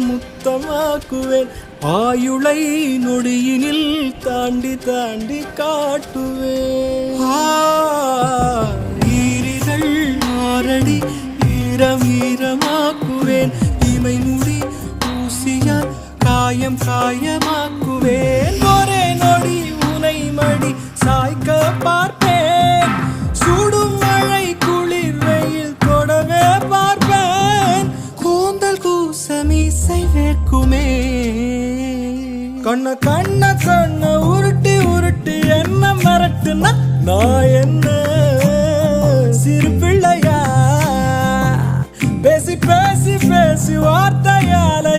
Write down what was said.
முத்தமாக்குவேன். ஆயுளை நொடியினில் தாண்டி தாண்டி காட்டுவேன். ஈரிகள் ஆரடி ஈரம் ஈரமாக்குவேன். இமை முடி ஊசியால் காயம் காயமாக்குவேன். ஒரே நொடி உனை மடி சாய்க்க பார்ப்பேன். சுடும் மழை குளிர் வெயில் தொடவே பார்ப்பேன். கூந்தல் கூசமீசை வேர்க்குமே. கண்ண கண்ண கண்ண உருட்டி உருட்டி என்ன மிரட்டுனா நான் என்ன சிறு பிள்ளையா? பேசி பேசி பேசி வார்த்தையால